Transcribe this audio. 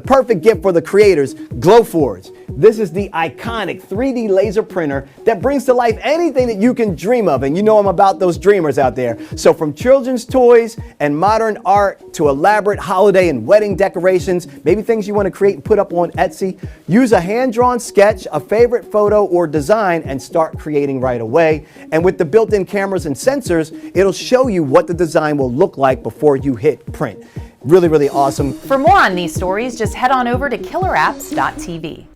perfect gift for the creators, Glowforge. This is the iconic 3D laser printer that brings to life anything that you can dream of. And you know I'm about those dreamers out there. So from children's toys and modern art to elaborate holiday and wedding decorations, maybe things you want to create and put up on Etsy, use a hand-drawn sketch, a favorite photo or design, and start creating right away. And with the built-in cameras and sensors, it'll show you what the design will look like before you hit print. Really, really awesome. For more on these stories, just head on over to killerapps.tv.